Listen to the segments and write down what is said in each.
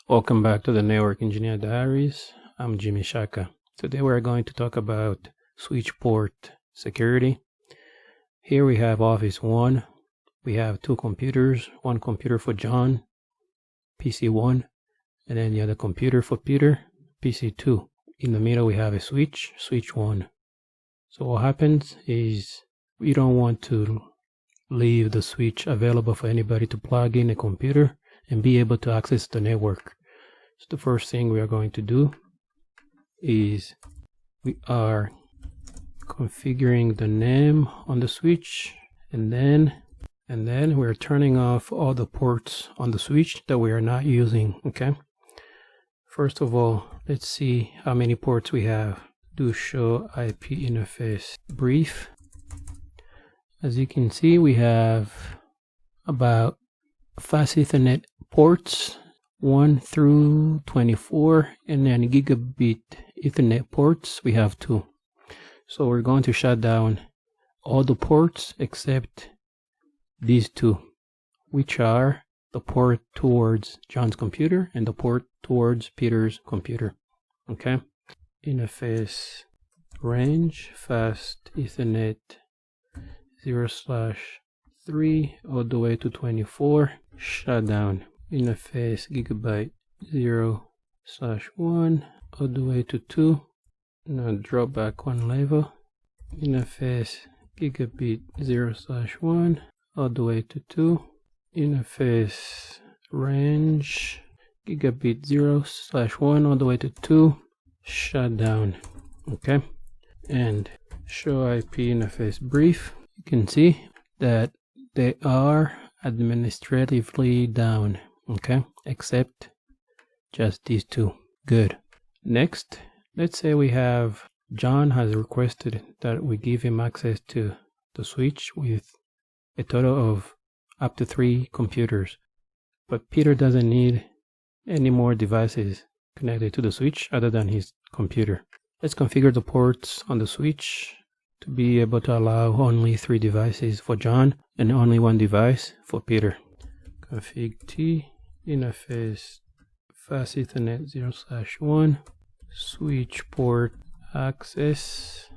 Welcome back to the Network Engineer Diaries. I'm Jimmy Shaka. Today we're going to talk about switch port security. Here we have Office 1. We have two computers, one computer for John, PC 1, and then the other computer for Peter, PC 2. In the middle we have a switch, switch 1. So what happens is we don't want to leave the switch available for anybody to plug in a computer and be able to access the network. So the first thing we are going to do is we are configuring the name on the switch, and then we're turning off all the ports on the switch that we are not using. Okay, first of all, let's see how many ports we have. Do show IP interface brief. As you can see, we have about fast Ethernet ports 1 through 24, and then gigabit Ethernet ports we have 2. So we're going to shut down all the ports except these two, which are the port towards John's computer and the port towards Peter's computer. Okay, interface range fast Ethernet 0/3 all the way to 24. Shutdown interface gigabit 0/1 all the way to 2. Now drop back one level. Interface gigabit 0/1 all the way to 2. Interface range gigabit 0/1 all the way to 2. Shutdown. Okay, and show IP interface brief. You can see that they are administratively down, okay, except just these two. Good. Next, let's say we have John has requested that we give him access to the switch with a total of up to 3 computers, but Peter doesn't need any more devices connected to the switch other than his computer. Let's configure the ports on the switch to be able to allow only 3 devices for John and only 1 device for Peter. Config T, interface fast Ethernet 0/1, switch port access,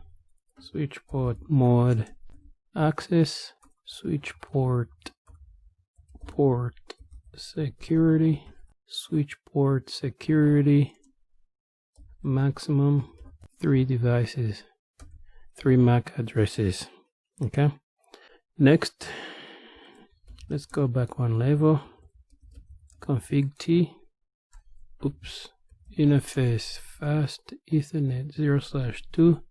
switch port mode access, switch port security, switch port security, maximum 3 devices, 3 MAC addresses. Okay, next let's go back one level. Config T, interface fast Ethernet 0/2.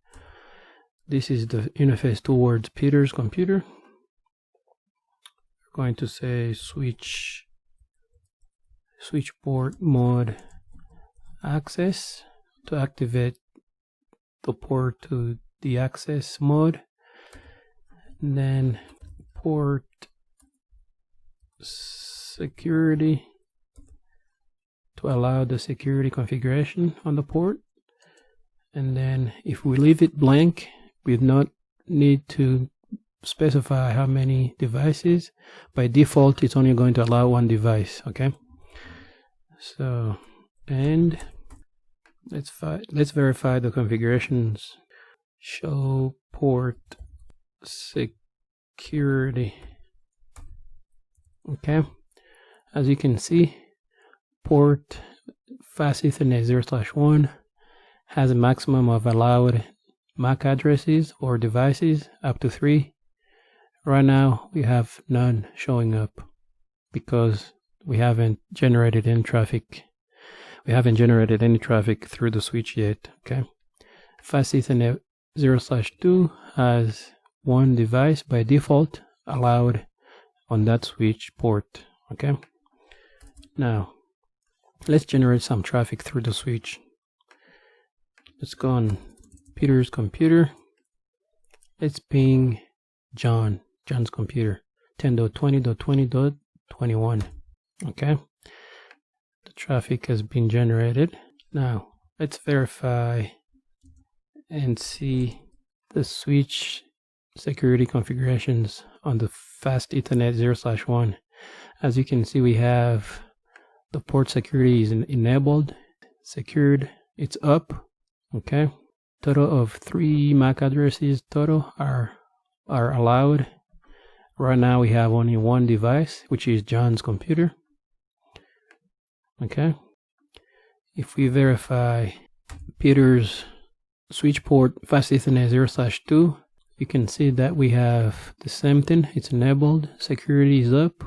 This is the interface towards Peter's computer. We're going to say switch port mode access to activate the port to the access mode, and then port security to allow the security configuration on the port. And then if we leave it blank, we do not need to specify how many devices. By default, it's only going to allow 1 device. Okay, so and let's verify the configurations. Show port security. Okay, as you can see, port fast Ethernet 0/1 has a maximum of allowed MAC addresses or devices up to 3. Right now we have none showing up because we haven't generated any traffic. We haven't generated any traffic through the switch yet. Okay, fast Ethernet 0/2 has 1 device by default allowed on that switch port. Okay, now let's generate some traffic through the switch. Let's go on Peter's computer. Let's ping John's computer 10.20.20.21. Okay, the traffic has been generated. Now let's verify and see the switch security configurations on the fast Ethernet 0/1. As you can see, we have the port security is enabled, secured, it's up. Okay, total of 3 MAC addresses total are allowed. Right now we have only one device, which is John's computer. Okay, if we verify Peter's switch port fast Ethernet 0/2, you can see that we have the same thing. It's enabled, security is up,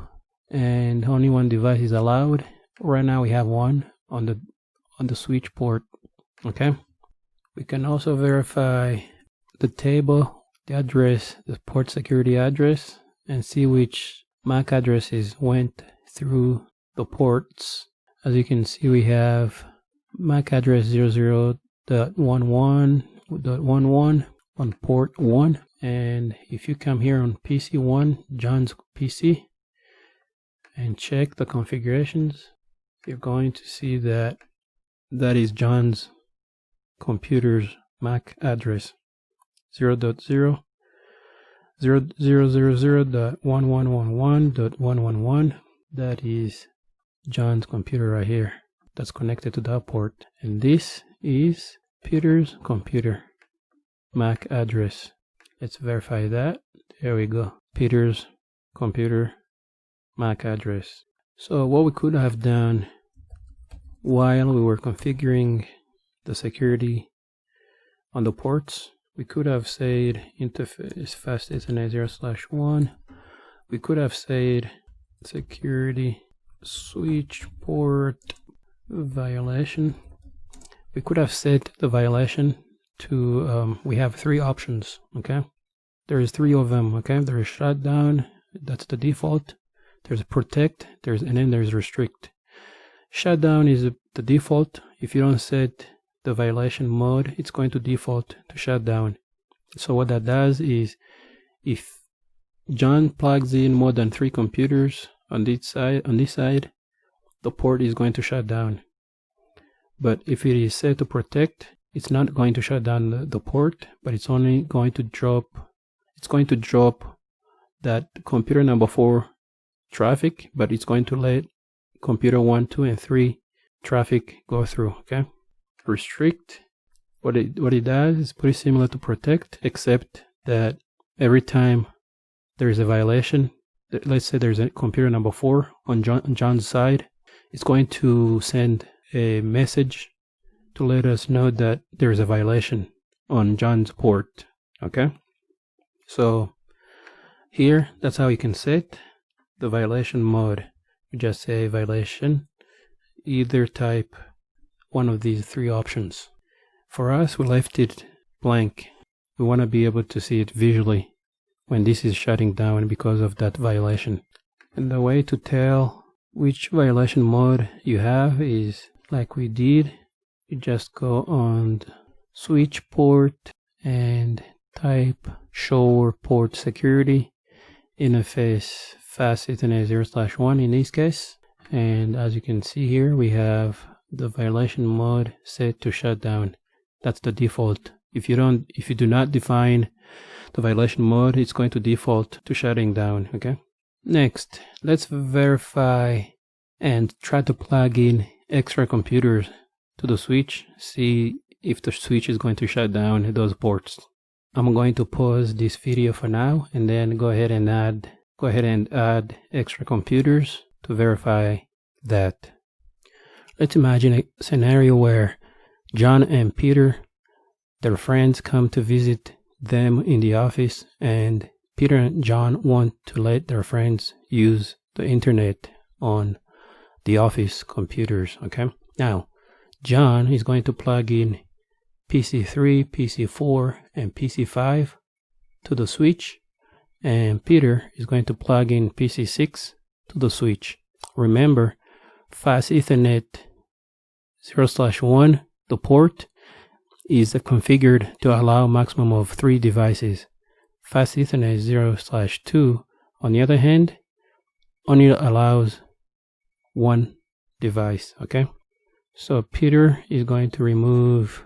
and only one device is allowed. Right now we have one on the switch port. Okay, we can also verify the table, the address, the port security address, and see which MAC addresses went through the ports. As you can see, we have MAC address 00.11.11 on port 1. And if you come here on PC 1, John's PC, and check the configurations, you're going to see that that is John's computer's MAC address 0.000.1111.111. That is John's computer right here. That's connected to that port. And this is Peter's computer MAC address. Let's verify that. There we go. Peter's computer MAC address. So what we could have done while we were configuring the security on the ports, we could have said interface fast Ethernet 0/1. We could have said security switch port violation. We could have set the violation to we have 3 options. Okay, there is 3 of them. Okay, there is shutdown, that's the default. There's protect, and then there's restrict. Shutdown is the default. If you don't set the violation mode, it's going to default to shutdown. So what that does is, if John plugs in more than 3 computers on this side, the port is going to shut down. But if it is set to protect, it's not going to shut down the port, but it's only going to drop. It's going to drop that computer number 4 traffic, but it's going to let computer 1, 2, and 3 traffic go through. Okay. Restrict, what it does is pretty similar to protect, except that every time there is a violation, let's say there's a computer number 4 on John's side, it's going to send a message to let us know that there is a violation on John's port. Okay, so here, that's how you can set the violation mode. You just say violation, either type one of these 3 options. For us, we left it blank. We want to be able to see it visually when this is shutting down because of that violation. And the way to tell which violation mode you have is like we did. You just go on the switch port and type show port security interface fast Ethernet 0/1 in this case. And as you can see here, we have the violation mode set to shutdown. That's the default. If you do not define the violation mode, it's going to default to shutting down. Okay. Next, let's verify and try to plug in extra computers to the switch. See if the switch is going to shut down those ports. I'm going to pause this video for now and then go ahead and add extra computers to verify that. Let's imagine a scenario where John and Peter, their friends, come to visit them in the office, and Peter and John want to let their friends use the internet on the office computers. Okay, now John is going to plug in PC3, PC4, and PC5 to the switch, and Peter is going to plug in PC6 to the switch. Remember, fast Ethernet 0/1, the port is configured to allow maximum of 3 devices. Fast Ethernet 0/2, on the other hand, only allows 1 device. Okay, so Peter is going to remove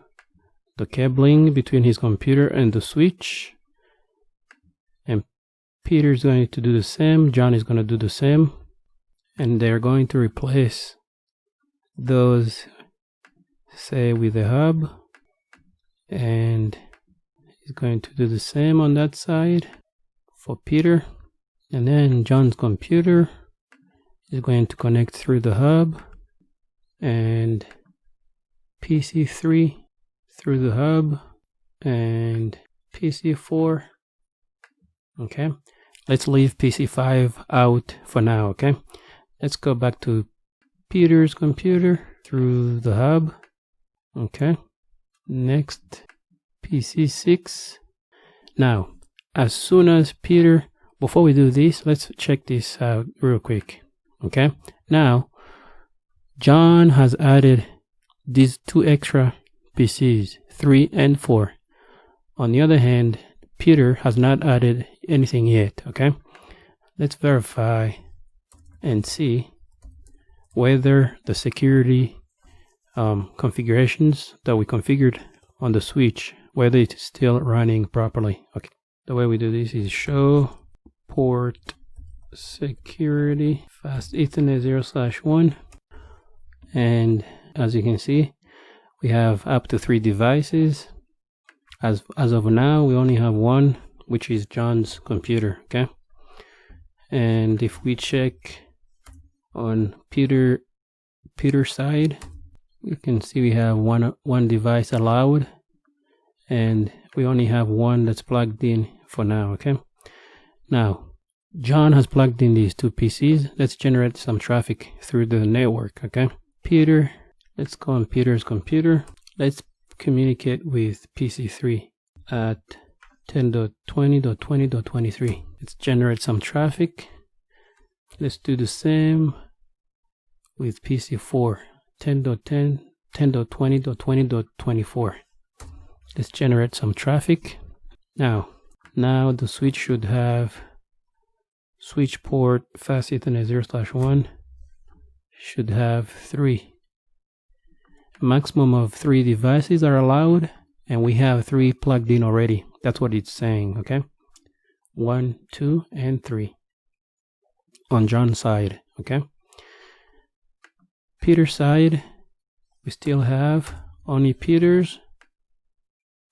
the cabling between his computer and the switch, and Peter is going to do the same. John is going to do the same, and they're going to replace those say with the hub, and he's going to do the same on that side for Peter. And then John's computer is going to connect through the hub, and PC3 through the hub, and PC4. Okay, let's leave PC5 out for now. Okay, let's go back to Peter's computer through the hub. Okay, next PC6. Now, as soon as Peter, before we do this, let's check this out real quick. Okay, now John has added these 2 extra PCs, 3 and 4. On the other hand, Peter has not added anything yet. Okay, let's verify and see whether the security configurations that we configured on the switch, whether it's still running properly. Okay, the way we do this is show port security fast Ethernet 0/1, and as you can see, we have up to 3 devices. As of now, we only have 1, which is John's computer. Okay, and if we check on Peter's side, you can see we have one device allowed, and we only have 1 that's plugged in for now. Okay, now John has plugged in these 2 PCs. Let's generate some traffic through the network. Okay, Peter, let's go on Peter's computer. Let's communicate with PC3 at 10.20.20.23. Let's generate some traffic. Let's do the same with PC4, 10.20.20.24. Let's generate some traffic. Now the switch should have switch port fast Ethernet 0/1 should have 3. A maximum of 3 devices are allowed, and we have 3 plugged in already. That's what it's saying. Okay, 1, 2, and 3 on John's side. Okay, Peter's side, we still have only Peter's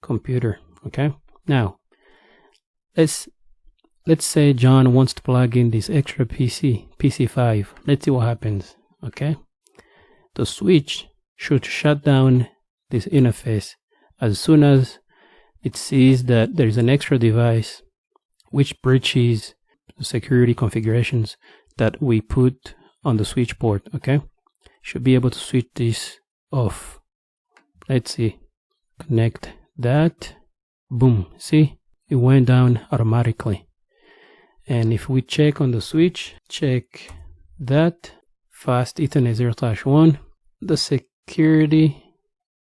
computer. Okay, now let's say John wants to plug in this extra PC5. Let's see what happens. Okay, the switch should shut down this interface as soon as it sees that there's an extra device which breaches the security configurations that we put on the switch port. Okay, should be able to switch this off. Let's see, connect that, boom, see, it went down automatically. And if we check on the switch, check that fast Ethernet 0/1, the security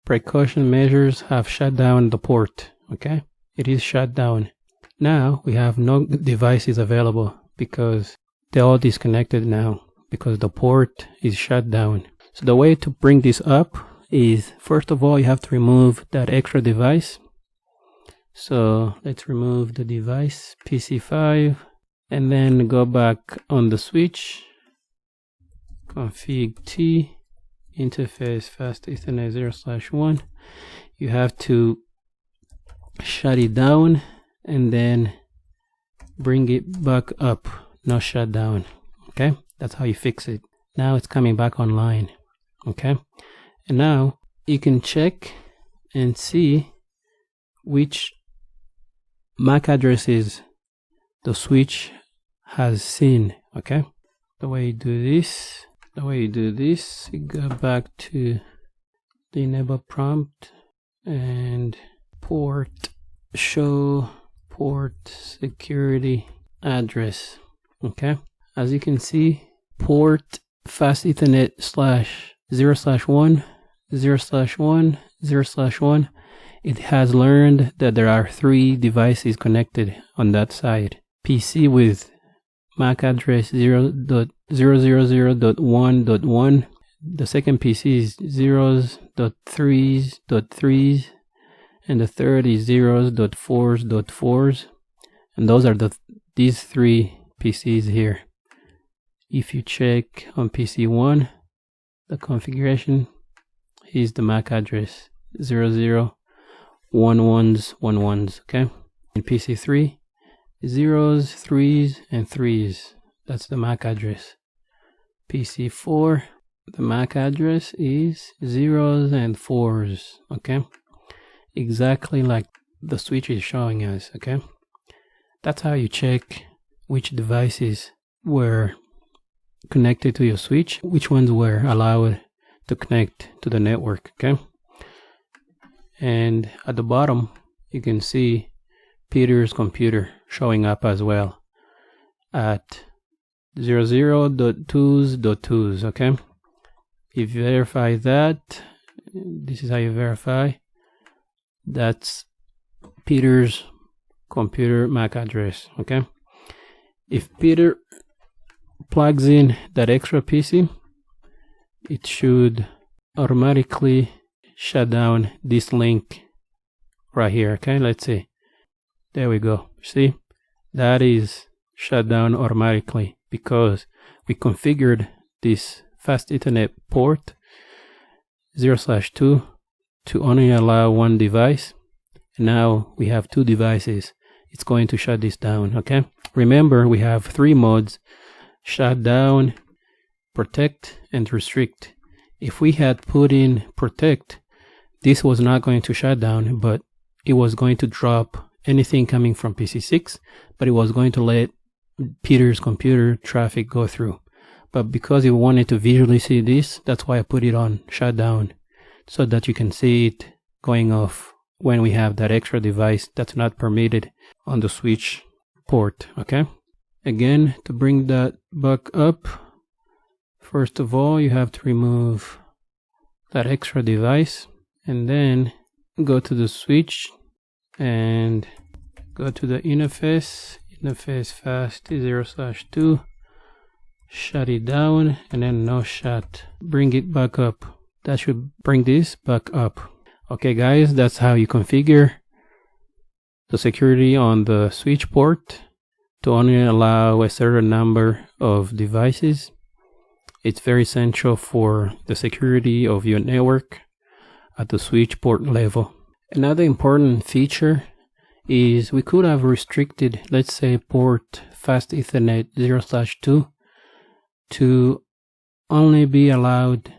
precaution measures have shut down the port. Okay, it is shut down. Now we have no devices available because they're all disconnected now because the port is shut down. So the way to bring this up is, first of all, you have to remove that extra device. So let's remove the device PC5 and then go back on the switch, config T, interface fast Ethernet 0/1. You have to shut it down and then bring it back up, not shut down. Okay, that's how you fix it. Now it's coming back online. Okay, and now you can check and see which MAC addresses the switch has seen. Okay, the way you do this, you go back to the enable prompt and port, show port security address. Okay, as you can see, port fast Ethernet /0/1 0/1 0/1, it has learned that there are 3 devices connected on that side. PC with MAC address 0.000.1.1. The second PC is 0.3s.3s, and the third is 0.4s.4s, and those are these 3 PCs here. If you check on PC1, The configuration is the MAC address 001111s, okay? In PC3, 0s, 3s, and 3s. That's the MAC address. PC4, the MAC address is 0s and 4s, okay? Exactly like the switch is showing us, okay? That's how you check which devices were connected to your switch, which ones were allowed to connect to the network, okay? And at the bottom, you can see Peter's computer showing up as well at 00.2s.2s, okay? If you verify that, this is how you verify. That's Peter's computer MAC address, okay? If Peter plugs in that extra PC, it should automatically shut down this link right here, okay? Let's see. There we go. See? That is shut down automatically because we configured this fast Ethernet port 0/2 to only allow one device. Now we have two devices. It's going to shut this down, okay? Remember, we have three modes: shut down, protect, and restrict. If we had put in protect, this was not going to shut down, but it was going to drop anything coming from PC6, but it was going to let Peter's computer traffic go through. But because you wanted to visually see this, that's why I put it on shutdown, so that you can see it going off when we have that extra device that's not permitted on the switch port, okay? Again, to bring that back up, first of all, you have to remove that extra device and then go to the switch and go to the interface fast 0/2, shut it down, and then no shut. Bring it back up. That should bring this back up. Okay guys, that's how you configure the security on the switch port to only allow a certain number of devices. It's very essential for the security of your network at the switch port level. Another important feature is we could have restricted, let's say, port fast Ethernet 0/2 to only be allowed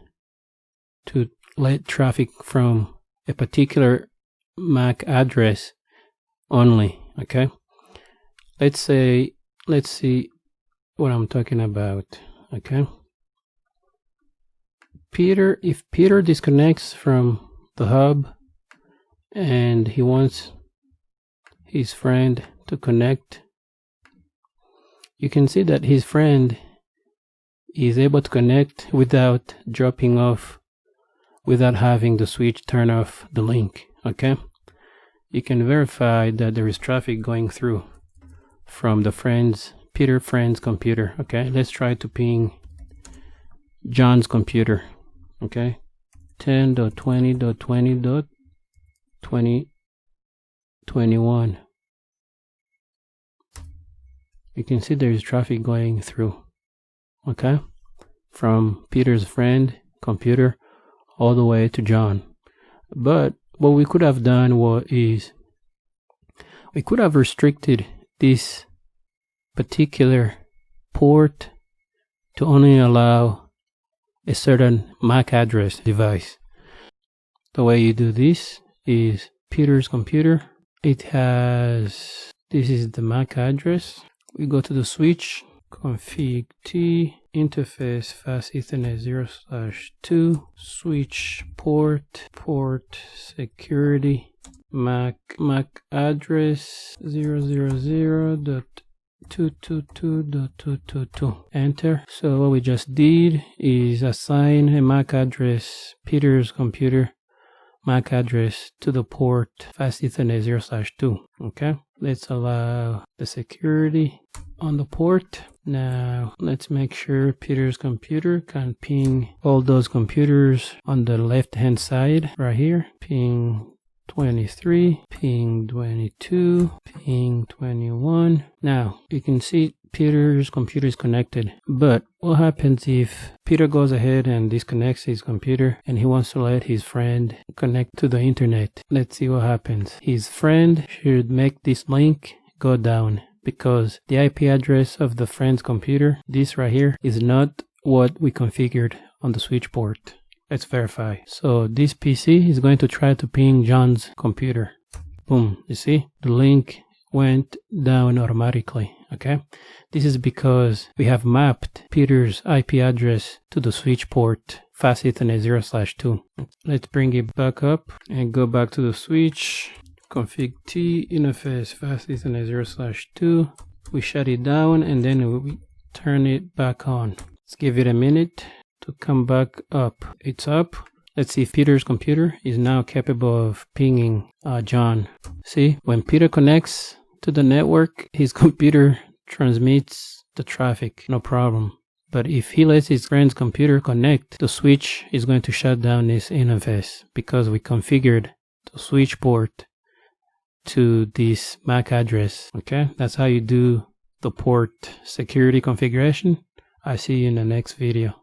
to let traffic from a particular MAC address only, okay? Let's see what I'm talking about, okay? If Peter disconnects from the hub and he wants his friend to connect, you can see that his friend is able to connect without dropping off, without having the switch turn off the link, okay? You can verify that there is traffic going through from the Peter friend's computer, okay? Let's try to ping John's computer, okay? 10.20.20.2021. You can see there is traffic going through, okay? From Peter's friend computer all the way to John. But what we could have done is we could have restricted this particular port to only allow a certain MAC address device. The way you do this is Peter's computer. It has, this is the MAC address. We go to the switch, config T, interface fast Ethernet 0/2, switch port security, MAC address 000.222.222. Enter. So what we just did is assign a MAC address, Peter's computer MAC address, to the port fast Ethernet 0/2. Okay, let's allow the security on the port. Now let's make sure Peter's computer can ping all those computers on the left hand side right here. Ping 23, ping 22, ping 21. Now you can see Peter's computer is connected. But what happens if Peter goes ahead and disconnects his computer and he wants to let his friend connect to the internet? Let's see what happens. His friend should make this link go down because the IP address of the friend's computer, this right here, is not what we configured on the switch port. Let's verify. So this PC is going to try to ping John's computer. Boom, you see? The link went down automatically, okay? This is because we have mapped Peter's IP address to the switch port fast Ethernet 0/2. Let's bring it back up and go back to the switch. Config T interface fast Ethernet 0/2. We shut it down and then we turn it back on. Let's give it a minute to come back up. It's up. Let's see if Peter's computer is now capable of pinging John. See, when Peter connects to the network, his computer transmits the traffic, no problem. But if he lets his friend's computer connect, the switch is going to shut down this interface because we configured the switch port to this MAC address. Okay, that's how you do the port security configuration. I see you in the next video.